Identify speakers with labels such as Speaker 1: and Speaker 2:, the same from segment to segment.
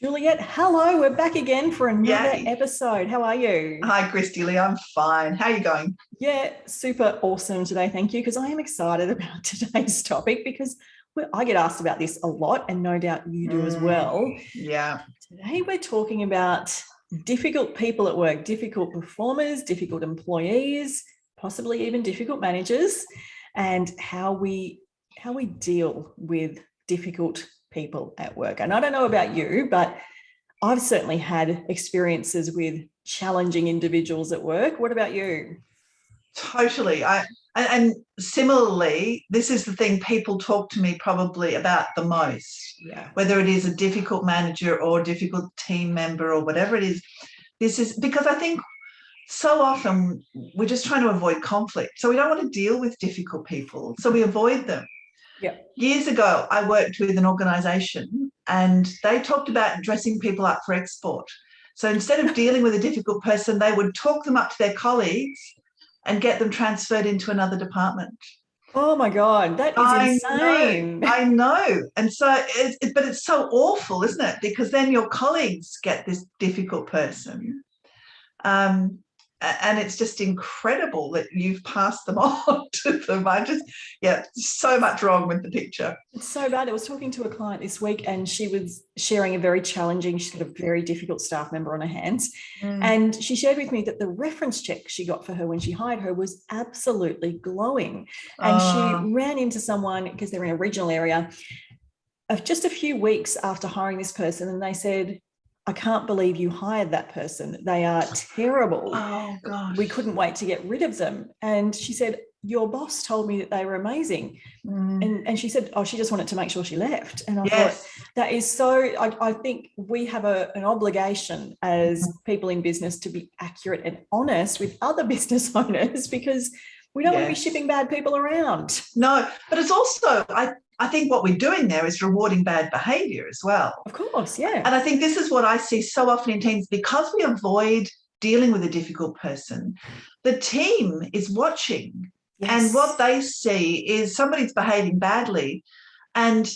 Speaker 1: Juliet, hello. We're back again for another
Speaker 2: Yay.
Speaker 1: episode. How are you?
Speaker 2: Hi, Christy Lee. I'm fine. How are you going?
Speaker 1: Yeah, super awesome today. Thank you. Because I am excited about today's topic because I get asked about this a lot, and no doubt you do as well.
Speaker 2: Yeah.
Speaker 1: Today, we're talking about difficult people at work, difficult performers, difficult employees, possibly even difficult managers, and how we deal with difficult people at work. And I don't know about you, but I've certainly had experiences with challenging individuals at work. What about you?
Speaker 2: Totally. And similarly, this is the thing people talk to me probably about the most,
Speaker 1: Yeah.
Speaker 2: whether it is a difficult manager or a difficult team member or whatever it is. This is because I think so often we're just trying to avoid conflict. So we don't want to deal with difficult people. So we avoid them.
Speaker 1: Yeah.
Speaker 2: Years ago, I worked with an organisation and they talked about dressing people up for export. So instead of dealing with a difficult person, they would talk them up to their colleagues and get them transferred into another department.
Speaker 1: Oh my God, that is
Speaker 2: I know,
Speaker 1: insane.
Speaker 2: I know. And so, but it's so awful, isn't it? Because then your colleagues get this difficult person. Um, and it's just incredible that you've passed them on to them. Yeah, so much wrong with the picture.
Speaker 1: It's so bad. I was talking to a client this week and she was sharing a very challenging, she's got a very difficult staff member on her hands. And she shared with me that the reference check she got for her when she hired her was absolutely glowing. And she ran into someone, because they're in a regional area, of just a few weeks after hiring this person, and they said, I can't believe you hired that person. They are terrible.
Speaker 2: Oh, gosh.
Speaker 1: We couldn't wait to get rid of them. And she said, your boss told me that they were amazing. And she said, oh, she just wanted to make sure she left. And I thought, that is so, I think we have an obligation as people in business to be accurate and honest with other business owners, because we don't want to be shipping bad people around.
Speaker 2: No, but it's also, I think what we're doing there is rewarding bad behaviour as well.
Speaker 1: Of course, yeah.
Speaker 2: And I think this is what I see so often in teams, because we avoid dealing with a difficult person, the team is watching. Yes. And what they see is somebody's behaving badly, and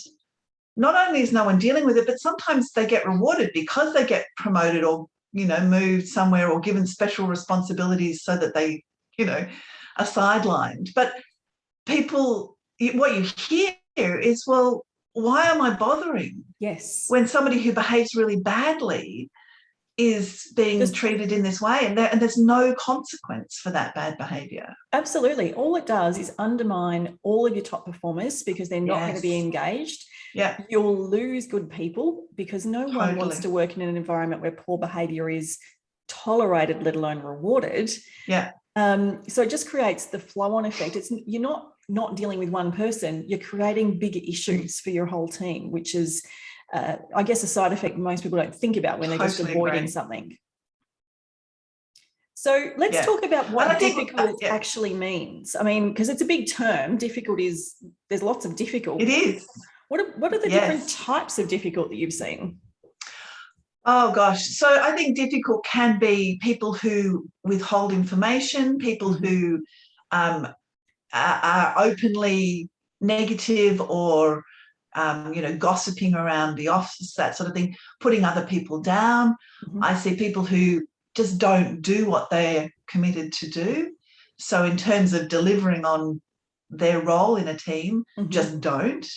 Speaker 2: not only is no one dealing with it, but sometimes they get rewarded because they get promoted or, moved somewhere or given special responsibilities so that they, are sidelined. But people, what you hear is, well, why am I bothering?
Speaker 1: Yes.
Speaker 2: When somebody who behaves really badly is being treated in this way, and there's no consequence for that bad behaviour.
Speaker 1: Absolutely. All it does is undermine all of your top performers because they're not going to be engaged.
Speaker 2: Yeah.
Speaker 1: You'll lose good people because no one wants to work in an environment where poor behaviour is tolerated, let alone rewarded.
Speaker 2: Yeah.
Speaker 1: So it just creates the flow-on effect. You're not dealing with one person, you're creating bigger issues for your whole team, which is, I guess, a side effect most people don't think about when they're just avoiding something. So let's talk about what difficult actually means. I mean, because it's a big term. Difficult there's lots of difficult.
Speaker 2: It is.
Speaker 1: What are the different types of difficult that you've seen?
Speaker 2: Oh, gosh. So I think difficult can be people who withhold information, people who are openly negative or, gossiping around the office, that sort of thing, putting other people down. I see people who just don't do what they're committed to do. So in terms of delivering on their role in a team, just don't.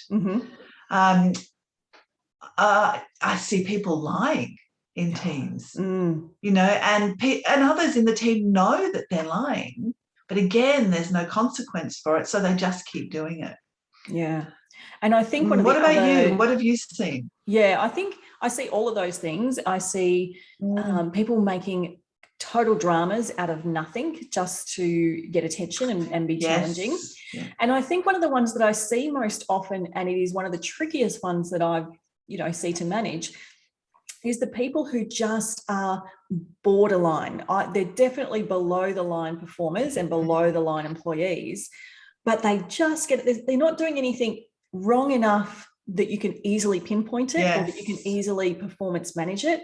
Speaker 2: I see people lying in teams, and others in the team know that they're lying, but again, there's no consequence for it, so they just keep doing it.
Speaker 1: Yeah. And I think
Speaker 2: what about you? What have you seen?
Speaker 1: Yeah, I think I see all of those things. I see people making total dramas out of nothing just to get attention and be challenging. Yeah. And I think one of the ones that I see most often, and it is one of the trickiest ones that I see to manage, is the people who just are borderline. They're definitely below the line performers and below the line employees, but they just they're not doing anything wrong enough that you can easily pinpoint it or that you can easily performance manage it,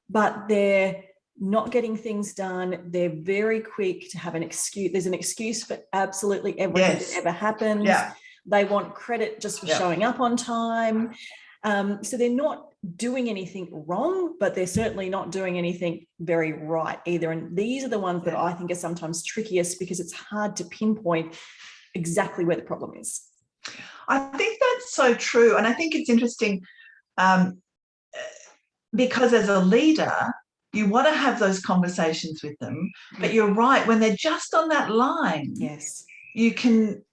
Speaker 1: but they're not getting things done. They're very quick to have an excuse. There's an excuse for absolutely everything that ever happens. They want credit just for showing up on time. So they're not doing anything wrong, but they're certainly not doing anything very right either. And these are the ones that I think are sometimes trickiest because it's hard to pinpoint exactly where the problem is.
Speaker 2: I think that's so true. And I think it's interesting because as a leader, you want to have those conversations with them, but you're right, when they're just on that line,
Speaker 1: yes,
Speaker 2: you can,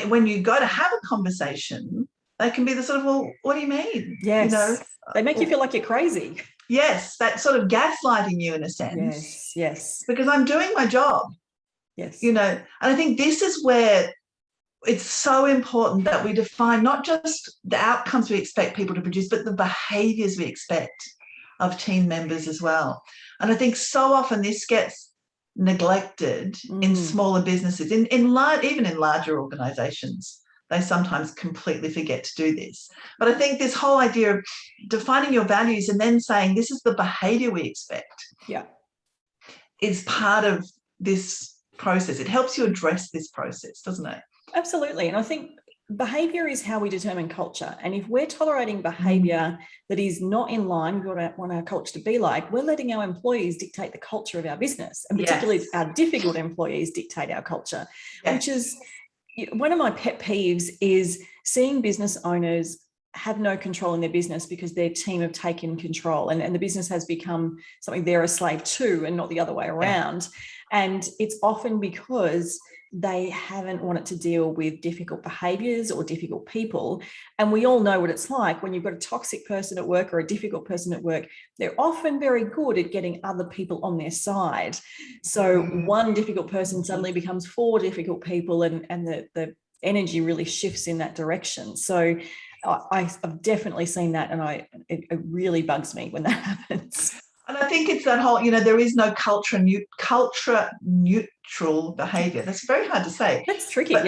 Speaker 2: when you go to have a conversation, they can be the sort of, well, what do you mean?
Speaker 1: Yes, they make you feel like you're crazy.
Speaker 2: Yes, that sort of gaslighting you in a sense.
Speaker 1: Yes, yes.
Speaker 2: Because I'm doing my job.
Speaker 1: Yes.
Speaker 2: And I think this is where it's so important that we define not just the outcomes we expect people to produce, but the behaviours we expect of team members as well. And I think so often this gets neglected in smaller businesses, even in larger organisations. They sometimes completely forget to do this. But I think this whole idea of defining your values and then saying this is the behaviour we expect is part of this process. It helps you address this process, doesn't it?
Speaker 1: Absolutely. And I think behaviour is how we determine culture. And if we're tolerating behaviour that is not in line with what I want our culture to be like, we're letting our employees dictate the culture of our business. And particularly our difficult employees dictate our culture, which is one of my pet peeves is seeing business owners have no control in their business because their team have taken control and the business has become something they're a slave to and not the other way around. And it's often because they haven't wanted to deal with difficult behaviours or difficult people. And we all know what it's like when you've got a toxic person at work or a difficult person at work. They're often very good at getting other people on their side. So one difficult person suddenly becomes 4 difficult people and the energy really shifts in that direction. So I've definitely seen that, and it really bugs me when that happens.
Speaker 2: And I think it's that whole, there is no culture neutral behaviour. That's very hard to say.
Speaker 1: That's tricky,
Speaker 2: but,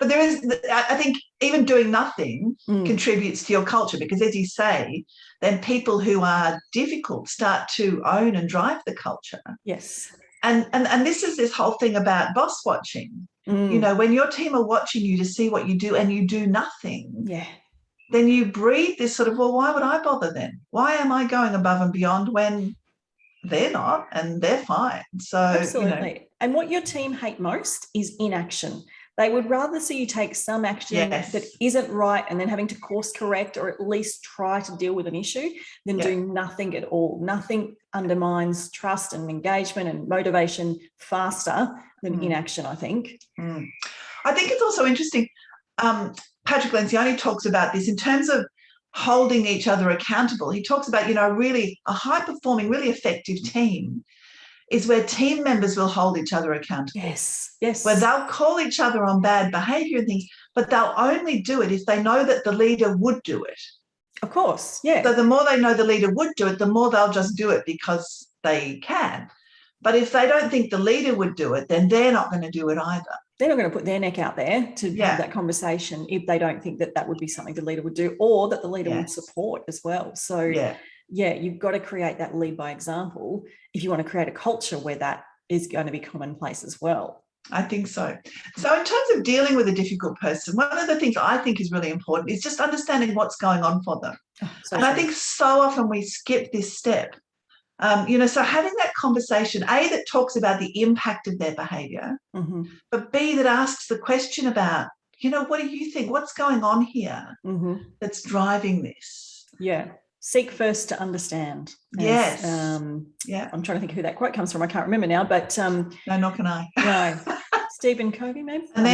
Speaker 2: but there is, I think even doing nothing contributes to your culture because, as you say, then people who are difficult start to own and drive the culture.
Speaker 1: Yes.
Speaker 2: And this is this whole thing about boss watching. When your team are watching you to see what you do and you do nothing.
Speaker 1: Yeah.
Speaker 2: Then you breathe this sort of, well, why would I bother then? Why am I going above and beyond when they're not and they're fine? So,
Speaker 1: absolutely. And what your team hate most is inaction. They would rather see you take some action that isn't right and then having to course correct or at least try to deal with an issue than do nothing at all. Nothing undermines trust and engagement and motivation faster than inaction, I think.
Speaker 2: I think it's also interesting. Patrick Lencioni talks about this in terms of holding each other accountable. He talks about, really a high-performing, really effective team is where team members will hold each other accountable.
Speaker 1: Yes.
Speaker 2: Where they'll call each other on bad behaviour and things, but they'll only do it if they know that the leader would do it.
Speaker 1: Of course, yeah.
Speaker 2: So the more they know the leader would do it, the more they'll just do it because they can. But if they don't think the leader would do it, then they're not going to do it either.
Speaker 1: They're not going to put their neck out there to have that conversation if they don't think that would be something the leader would do or that the leader would support as well. So, you've got to create that lead by example if you want to create a culture where that is going to be commonplace as well.
Speaker 2: I think so. So in terms of dealing with a difficult person, one of the things I think is really important is just understanding what's going on for them. I think so often we skip this step. So having that conversation, A, that talks about the impact of their behaviour, but B, that asks the question about, what do you think? What's going on here that's driving this?
Speaker 1: Yeah. Seek first to understand.
Speaker 2: Yes.
Speaker 1: I'm trying to think who that quote comes from. I can't remember now, but
Speaker 2: no, nor can I.
Speaker 1: No. Stephen Covey, maybe?
Speaker 2: And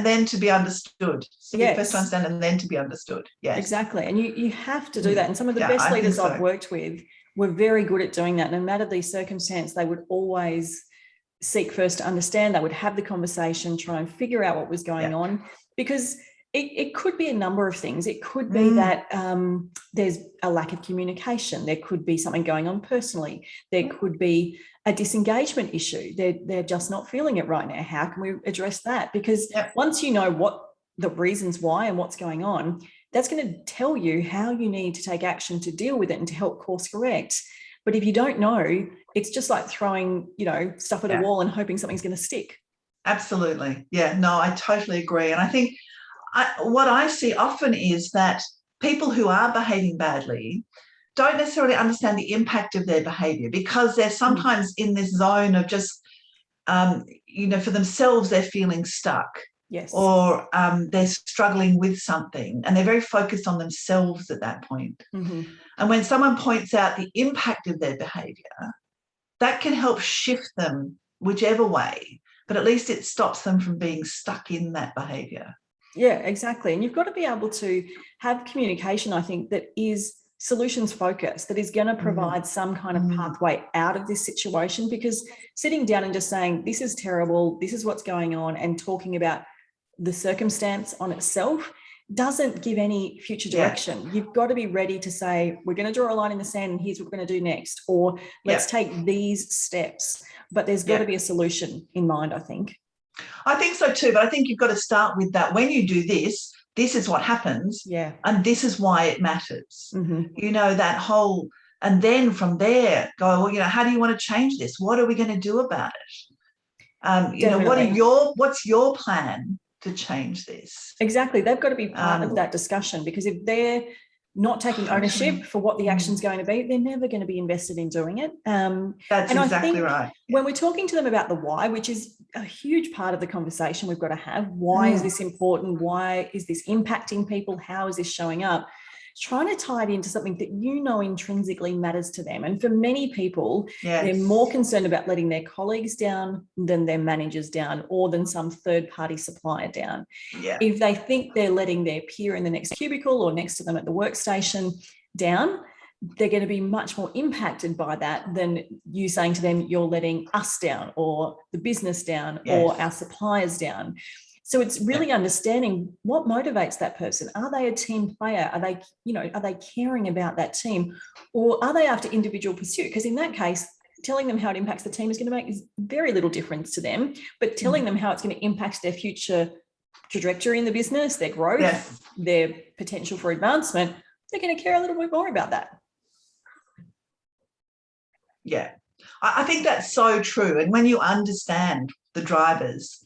Speaker 2: then to be understood. Seek first to understand and then to be understood. Yes.
Speaker 1: Exactly. And you have to do that. And some of the best leaders I've worked with were very good at doing that. No matter the circumstance, they would always seek first to understand. They would have the conversation, try and figure out what was going on, because it could be a number of things. It could be that there's a lack of communication. There could be something going on personally. There could be a disengagement issue. They're just not feeling it right now. How can we address that? Because once you know what the reasons why and what's going on, that's going to tell you how you need to take action to deal with it and to help course correct. But if you don't know, it's just like throwing, stuff at a wall and hoping something's going to stick.
Speaker 2: Absolutely. Yeah, no, I totally agree. And I think what I see often is that people who are behaving badly don't necessarily understand the impact of their behaviour, because they're sometimes in this zone of just, for themselves, they're feeling stuck.
Speaker 1: Yes.
Speaker 2: Or they're struggling with something, and they're very focused on themselves at that point.
Speaker 1: Mm-hmm.
Speaker 2: And when someone points out the impact of their behaviour, that can help shift them whichever way, but at least it stops them from being stuck in that behaviour.
Speaker 1: Yeah, exactly. And you've got to be able to have communication, I think, that is solutions focused, that is going to provide some kind of pathway out of this situation, because sitting down and just saying, this is terrible, this is what's going on, and talking about the circumstance on itself doesn't give any future direction. You've got to be ready to say, we're going to draw a line in the sand and here's what we're going to do next, or let's take these steps. But there's got to be a solution in mind, I think.
Speaker 2: I think so too, but I think you've got to start with that. When you do this, this is what happens, and this is why it matters. That whole, and then from there go, well, how do you want to change this? What are we going to do about it? What's your plan to change this?
Speaker 1: Exactly. They've got to be part of that discussion, because if they're not taking ownership for what the action's going to be, they're never going to be invested in doing it.
Speaker 2: That's exactly right.
Speaker 1: When we're talking to them about the why, which is a huge part of the conversation we've got to have, why is this important? Why is this impacting people? How is this showing up? Trying to tie it into something that intrinsically matters to them. And for many people, they're more concerned about letting their colleagues down than their managers down, or than some third-party supplier down. If they think they're letting their peer in the next cubicle or next to them at the workstation down, they're going to be much more impacted by that than you saying to them, you're letting us down, or the business down, or our suppliers down. So it's really understanding what motivates that person. Are they a team player? Are they caring about that team, or are they after individual pursuit? Because in that case, telling them how it impacts the team is going to make very little difference to them, but telling them how it's going to impact their future trajectory in the business, their growth, their potential for advancement, they're going to care a little bit more about that.
Speaker 2: Yeah, I think that's so true. And when you understand the drivers,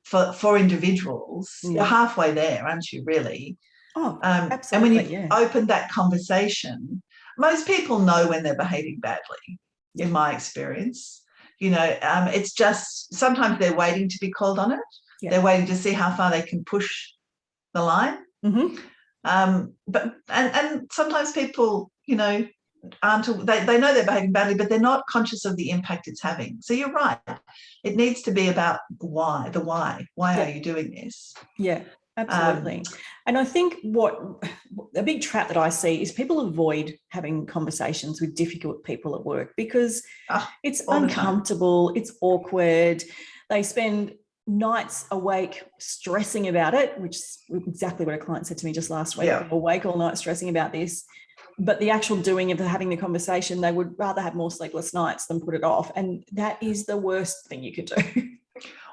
Speaker 2: for individuals, you're halfway there, aren't you, really?
Speaker 1: Oh, absolutely.
Speaker 2: And when you open that conversation, most people know when they're behaving badly, in my experience. It's just sometimes they're waiting to be called on it. They're waiting to see how far they can push the line. But sometimes people, they know they're behaving badly, but they're not conscious of the impact it's having. So you're right. It needs to be about why. Why are you doing this?
Speaker 1: Yeah, absolutely. And I think what a big trap that I see is people avoid having conversations with difficult people at work, because it's uncomfortable, it's awkward. They spend nights awake stressing about it, which is exactly what a client said to me just last week. Awake all night stressing about this. But the actual doing of having the conversation, they would rather have more sleepless nights than put it off. And that is the worst thing you could do.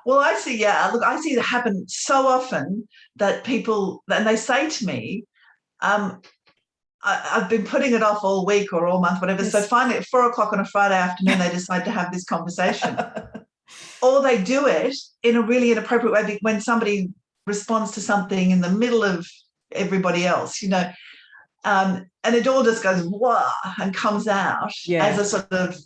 Speaker 2: Well, I see it happen so often that people, and they say to me, I've been putting it off all week or all month, whatever. So finally at 4:00 on a Friday afternoon, they decide to have this conversation. Or they do it in a really inappropriate way when somebody responds to something in the middle of everybody else, and it all just goes wah and comes out as a sort of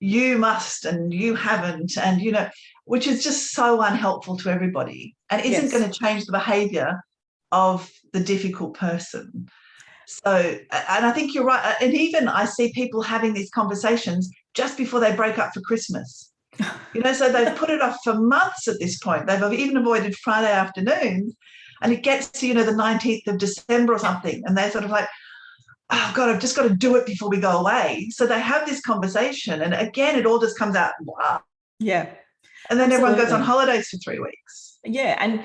Speaker 2: you must and you haven't, and which is just so unhelpful to everybody, and isn't going to change the behaviour of the difficult person. So, and I think you're right. And even I see people having these conversations just before they break up for Christmas. So they've put it off for months at this point. They've even avoided Friday afternoons, and it gets to the 19th of December or something, and they're sort of like, oh God, I've just got to do it before we go away. So they have this conversation, and again, it all just comes out, wow.
Speaker 1: Yeah.
Speaker 2: And then everyone goes on holidays for 3 weeks.
Speaker 1: Yeah, and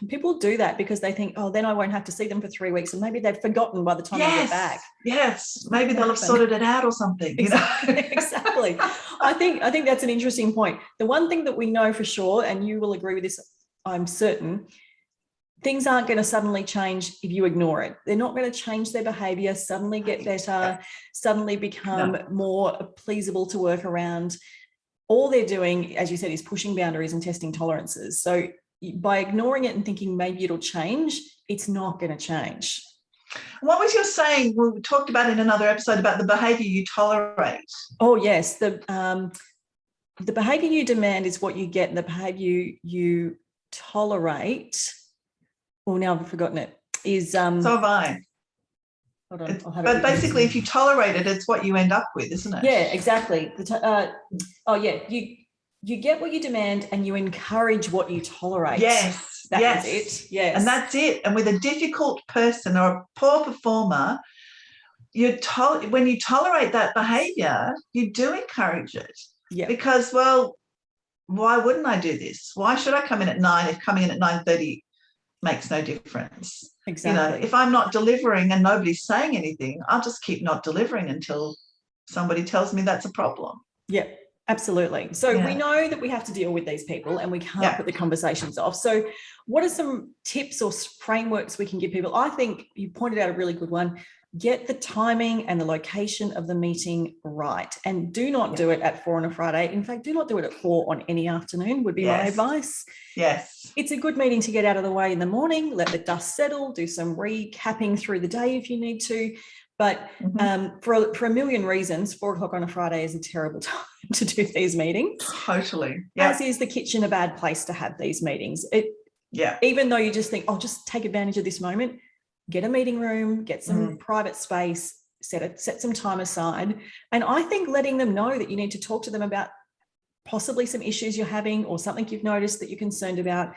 Speaker 1: people do that because they think, oh, then I won't have to see them for 3 weeks, and maybe they've forgotten by the time they get back.
Speaker 2: Yes, maybe they'll have sorted it out or something.
Speaker 1: Exactly. I think that's an interesting point. The one thing that we know for sure, and you will agree with this, I'm certain, things aren't going to suddenly change if you ignore it. They're not going to change their behaviour, suddenly get better, suddenly become more pleasable to work around. All they're doing, as you said, is pushing boundaries and testing tolerances. So by ignoring it and thinking maybe it'll change, it's not going to change.
Speaker 2: What was your saying? We talked about in another episode about the behaviour you tolerate.
Speaker 1: Oh, yes. The behaviour you demand is what you get, and the behaviour you tolerate, now I've forgotten it, is...
Speaker 2: so have I.
Speaker 1: Hold on,
Speaker 2: but basically, if you tolerate it, it's what you end up with, isn't it?
Speaker 1: Yeah, exactly. You get what you demand and you encourage what you tolerate.
Speaker 2: Yes,
Speaker 1: That's it. Yes.
Speaker 2: And that's it. And with a difficult person or a poor performer, when you tolerate that behaviour, you do encourage it.
Speaker 1: Yeah.
Speaker 2: Because, well, why wouldn't I do this? Why should I come in at 9 if coming in at 9:30 makes no difference?
Speaker 1: Exactly.
Speaker 2: If I'm not delivering and nobody's saying anything, I'll just keep not delivering until somebody tells me that's a problem.
Speaker 1: Yeah, absolutely. So we know that we have to deal with these people and we can't put the conversations off. So what are some tips or frameworks we can give people? I think you pointed out a really good one. Get the timing and the location of the meeting right, and do not do it at 4 on a Friday. In fact, do not do it at 4 on any afternoon would be my advice.
Speaker 2: Yes.
Speaker 1: It's a good meeting to get out of the way in the morning, let the dust settle, do some recapping through the day if you need to. But for a million reasons, 4 o'clock on a Friday is a terrible time to do these meetings.
Speaker 2: Totally. Yep.
Speaker 1: As is the kitchen a bad place to have these meetings.
Speaker 2: Yeah.
Speaker 1: Even though you just think, I'll just take advantage of this moment, get a meeting room, get some private space, set some time aside. And I think letting them know that you need to talk to them about possibly some issues you're having or something you've noticed that you're concerned about,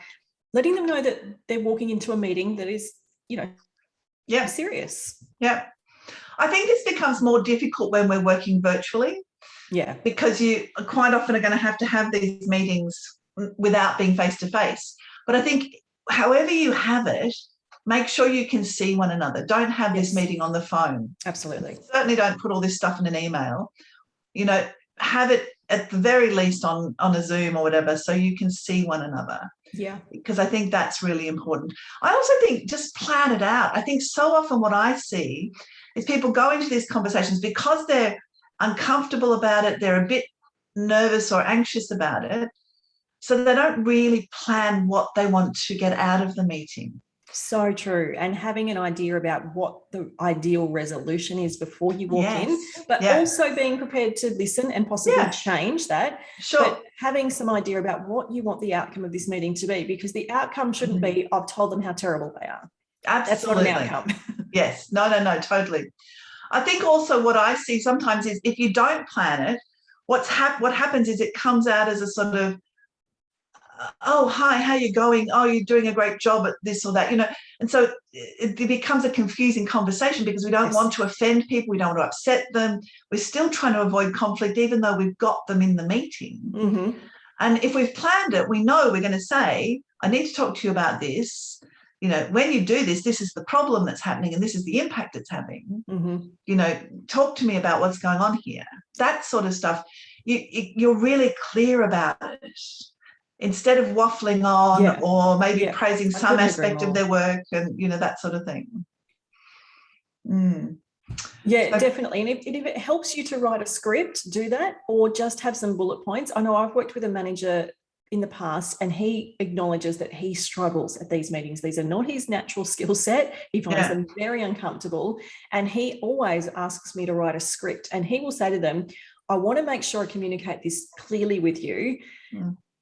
Speaker 1: letting them know that they're walking into a meeting that is, serious.
Speaker 2: Yeah. I think this becomes more difficult when we're working virtually.
Speaker 1: Yeah.
Speaker 2: Because you quite often are going to have these meetings without being face-to-face. But I think however you have it, make sure you can see one another. Don't have this meeting on the phone.
Speaker 1: Absolutely.
Speaker 2: Certainly don't put all this stuff in an email. Have it at the very least on a Zoom or whatever so you can see one another.
Speaker 1: Yeah.
Speaker 2: Because I think that's really important. I also think just plan it out. I think so often what I see is people go into these conversations because they're uncomfortable about it, they're a bit nervous or anxious about it, so they don't really plan what they want to get out of the meeting.
Speaker 1: So true. And having an idea about what the ideal resolution is before you walk in, but also being prepared to listen and possibly change that.
Speaker 2: Sure.
Speaker 1: But having some idea about what you want the outcome of this meeting to be, because the outcome shouldn't be, I've told them how terrible they are.
Speaker 2: Absolutely.
Speaker 1: That's not an outcome.
Speaker 2: Yes. No, totally. I think also what I see sometimes is if you don't plan it, what happens is it comes out as a sort of, oh, hi, how are you going? Oh, you're doing a great job at this or that, And so it becomes a confusing conversation because we don't want to offend people. We don't want to upset them. We're still trying to avoid conflict, even though we've got them in the meeting.
Speaker 1: Mm-hmm.
Speaker 2: And if we've planned it, we know we're going to say, I need to talk to you about this. When you do this, this is the problem that's happening and this is the impact it's having.
Speaker 1: Mm-hmm.
Speaker 2: Talk to me about what's going on here. That sort of stuff. You're really clear about it. Instead of waffling on or maybe praising some aspect of their work and, that sort of thing.
Speaker 1: Yeah, so, definitely. And if it helps you to write a script, do that, or just have some bullet points. I know I've worked with a manager in the past and he acknowledges that he struggles at these meetings. These are not his natural skill set. He finds them very uncomfortable. And he always asks me to write a script. And he will say to them, I want to make sure I communicate this clearly with you.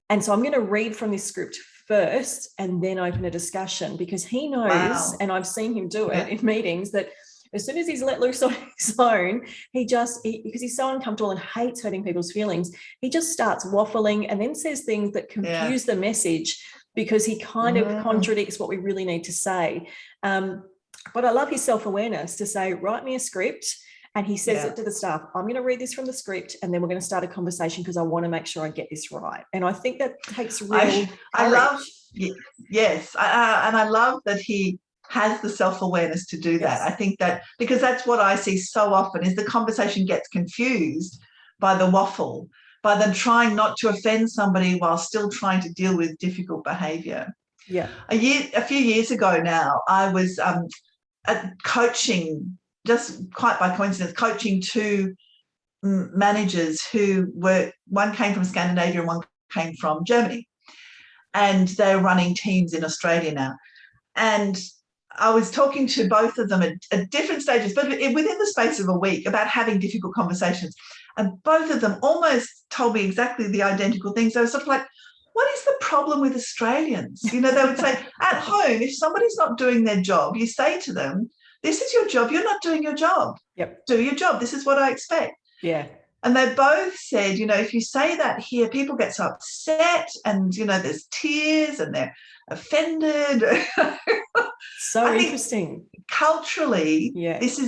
Speaker 1: And so I'm going to read from this script first and then open a discussion, because he knows, and I've seen him do it in meetings, that as soon as he's let loose on his own, because he's so uncomfortable and hates hurting people's feelings, he just starts waffling and then says things that confuse the message because he kind of contradicts what we really need to say. But I love his self-awareness to say, write me a script. And he says it to the staff, I'm going to read this from the script and then we're going to start a conversation because I want to make sure I get this right. And I think that takes real courage.
Speaker 2: I love, and I love that he has the self-awareness to do that. I think that because that's what I see so often is the conversation gets confused by the waffle, by them trying not to offend somebody while still trying to deal with difficult behaviour.
Speaker 1: Yeah.
Speaker 2: A few years ago now, I was coaching, just quite by coincidence, coaching two managers who one came from Scandinavia and one came from Germany. and they're running teams in Australia now. And I was talking to both of them at different stages, but within the space of a week, about having difficult conversations. And both of them almost told me exactly the identical things. They were sort of like, what is the problem with Australians? They would say, at home, if somebody's not doing their job, you say to them, this is your job. You're not doing your job.
Speaker 1: Yep.
Speaker 2: Do your job. This is what I expect.
Speaker 1: Yeah.
Speaker 2: And they both said, if you say that here, people get so upset and, there's tears and they're offended.
Speaker 1: So interesting.
Speaker 2: Culturally, this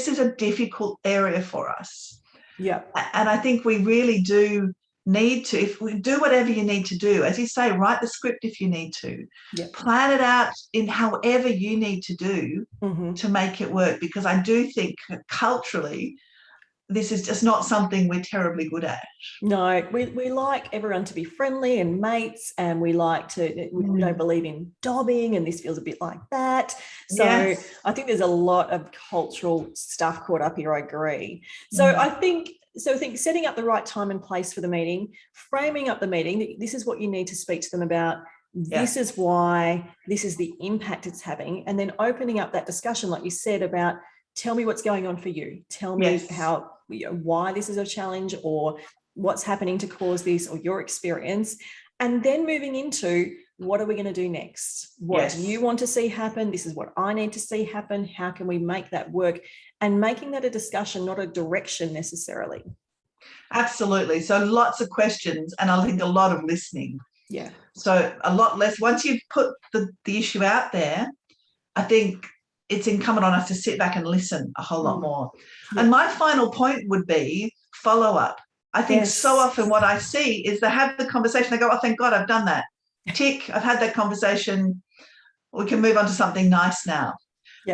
Speaker 2: is a difficult area for us.
Speaker 1: Yeah.
Speaker 2: And I think we really do need to, if we do whatever you need to do, as you say, write the script if you need to, plan it out in however you need to do to make it work, because I do think culturally this is just not something we're terribly good at.
Speaker 1: No, we like everyone to be friendly and mates, and we like to, we don't believe in dobbing, and this feels a bit like that. So I think there's a lot of cultural stuff caught up here. I agree. So I think setting up the right time and place for the meeting, framing up the meeting, this is what you need to speak to them about. This is why, this is the impact it's having. And then opening up that discussion, like you said, about tell me what's going on for you. Tell me how, why this is a challenge, or what's happening to cause this, or your experience. And then moving into, what are we going to do next? What do you want to see happen? This is what I need to see happen. How can we make that work? And making that a discussion, not a direction necessarily.
Speaker 2: Absolutely. So lots of questions, and I think a lot of listening.
Speaker 1: Yeah.
Speaker 2: So a lot less. Once you've put the issue out there, I think it's incumbent on us to sit back and listen a whole lot more. And my final point would be follow up. I think so often what I see is they have the conversation, they go, oh, thank God I've done that. Tick, I've had that conversation. We can move on to something nice now.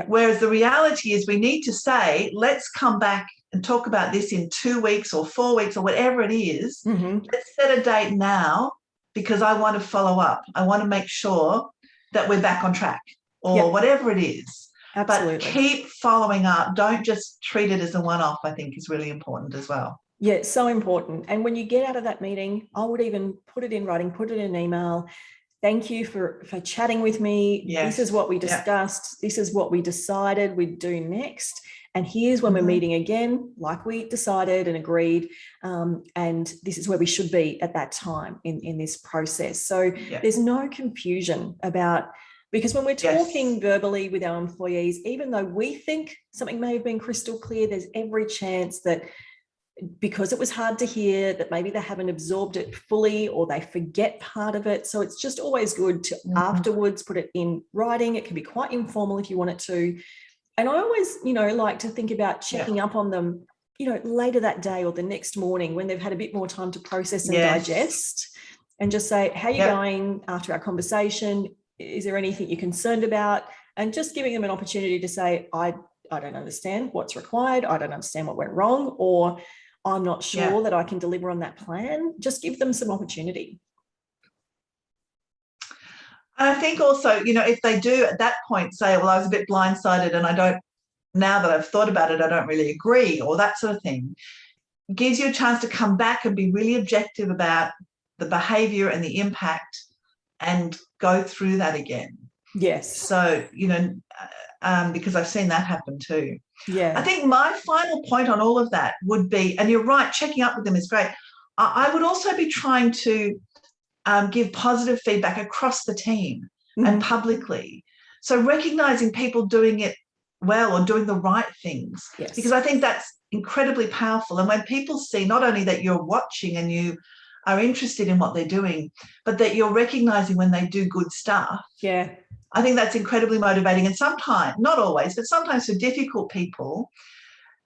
Speaker 2: Whereas the reality is we need to say, let's come back and talk about this in 2 weeks or 4 weeks or whatever it is. Let's set a date now, because I want to follow up. I want to make sure that we're back on track, or whatever it is.
Speaker 1: Absolutely.
Speaker 2: But keep following up. Don't just treat it as a one-off, I think is really important as well.
Speaker 1: Yeah, it's so important. And when you get out of that meeting, I would even put it in writing, put it in an email. Thank you for chatting with me. This is what we discussed. This is what we decided we'd do next. And here's when we're meeting again, like we decided and agreed. And this is where we should be at that time in this process. So there's no confusion about, because when we're talking verbally with our employees, even though we think something may have been crystal clear, there's every chance that because it was hard to hear, that maybe they haven't absorbed it fully, or they forget part of it. So it's just always good to afterwards put it in writing. It can be quite informal if you want it to. And I always, like to think about checking up on them, later that day or the next morning when they've had a bit more time to process and digest, and just say, how are you going after our conversation? Is there anything you're concerned about? And just giving them an opportunity to say, I don't understand what's required. I don't understand what went wrong, or I'm not sure that I can deliver on that plan. Just give them some opportunity.
Speaker 2: I think also, if they do at that point say, well, I was a bit blindsided and now that I've thought about it, I don't really agree, or that sort of thing, gives you a chance to come back and be really objective about the behaviour and the impact and go through that again.
Speaker 1: Yes.
Speaker 2: So, because I've seen that happen too.
Speaker 1: Yeah.
Speaker 2: I think my final point on all of that would be, and you're right, checking up with them is great. I would also be trying to give positive feedback across the team and publicly. So recognising people doing it well or doing the right things, because I think that's incredibly powerful. And when people see not only that you're watching and you are interested in what they're doing, but that you're recognising when they do good stuff.
Speaker 1: Yeah.
Speaker 2: I think that's incredibly motivating. And sometimes, not always, but sometimes for difficult people,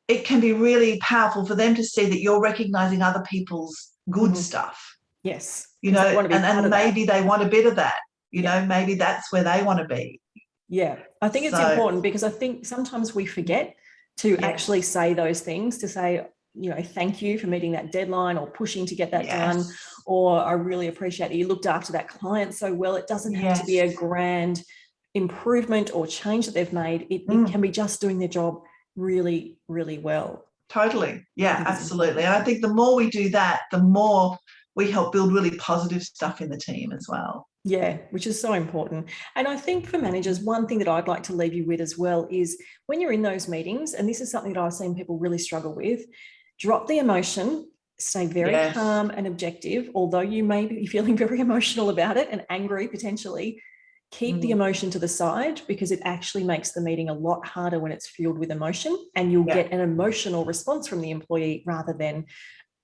Speaker 2: it can be really powerful for them to see that you're recognising other people's good stuff.
Speaker 1: Yes.
Speaker 2: And maybe they want a bit of that, maybe that's where they want to be.
Speaker 1: Yeah. I think it's important, because I think sometimes we forget to actually say those things, to say, thank you for meeting that deadline or pushing to get that done, or I really appreciate that you looked after that client so well. It doesn't have to be a grand improvement or change that they've made. It can be just doing their job really, really well.
Speaker 2: Totally. Yeah, absolutely. And I think the more we do that, the more we help build really positive stuff in the team as well.
Speaker 1: Yeah, which is so important. And I think for managers, one thing that I'd like to leave you with as well is when you're in those meetings, and this is something that I've seen people really struggle with, drop the emotion, stay very calm and objective, although you may be feeling very emotional about it and angry potentially. Keep the emotion to the side, because it actually makes the meeting a lot harder when it's fueled with emotion, and you'll get an emotional response from the employee rather than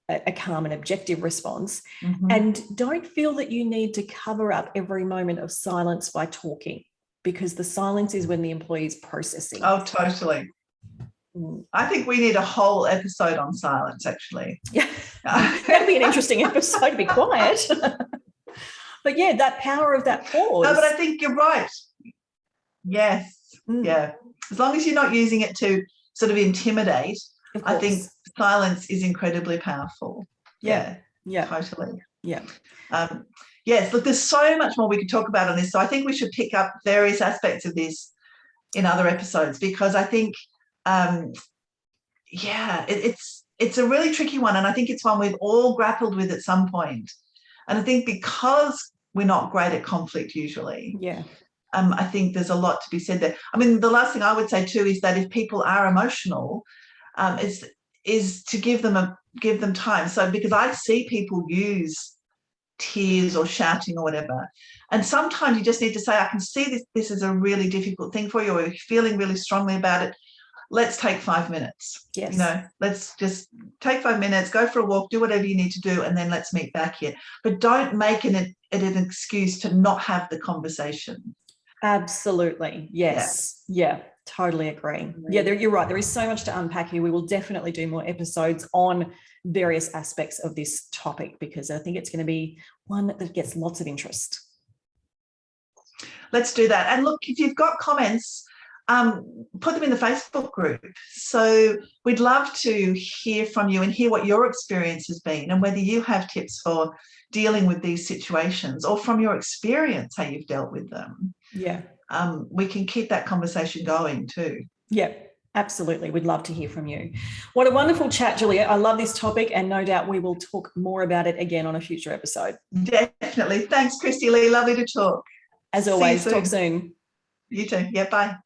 Speaker 1: a calm and objective response. And don't feel that you need to cover up every moment of silence by talking, because the silence is when the employee is processing.
Speaker 2: Oh, totally. I think we need a whole episode on silence, actually.
Speaker 1: Yeah, that'd be an interesting episode to be quiet. But yeah, that power of that pause.
Speaker 2: No, but I think you're right. Yes. Yeah. As long as you're not using it to sort of intimidate, I think silence is incredibly powerful. Yeah. Totally.
Speaker 1: Yeah.
Speaker 2: Yes, look, there's so much more we could talk about on this. So I think we should pick up various aspects of this in other episodes, because I think, it's a really tricky one. And I think it's one we've all grappled with at some point. And I think because we're not great at conflict usually, I think there's a lot to be said there. I mean, the last thing I would say too is that if people are emotional, is to give them time. So because I see people use tears or shouting or whatever, and sometimes you just need to say, I can see this is a really difficult thing for you, or you're feeling really strongly about it. Let's take 5 minutes. Let's just take 5 minutes, go for a walk, do whatever you need to do, and then let's meet back here. But don't make it an excuse to not have the conversation.
Speaker 1: Absolutely. Yes. Yeah, totally agree. Yeah, you're right. There is so much to unpack here. We will definitely do more episodes on various aspects of this topic, because I think it's going to be one that gets lots of interest.
Speaker 2: Let's do that. And look, if you've got comments, put them in the Facebook group. So we'd love to hear from you and hear what your experience has been, and whether you have tips for dealing with these situations, or from your experience, how you've dealt with them.
Speaker 1: Yeah.
Speaker 2: We can keep that conversation going too.
Speaker 1: Yeah, absolutely. We'd love to hear from you. What a wonderful chat, Julia. I love this topic, and no doubt we will talk more about it again on a future episode.
Speaker 2: Definitely. Thanks, Christy Lee. Lovely to talk.
Speaker 1: As always, talk soon.
Speaker 2: You too. Yeah, bye.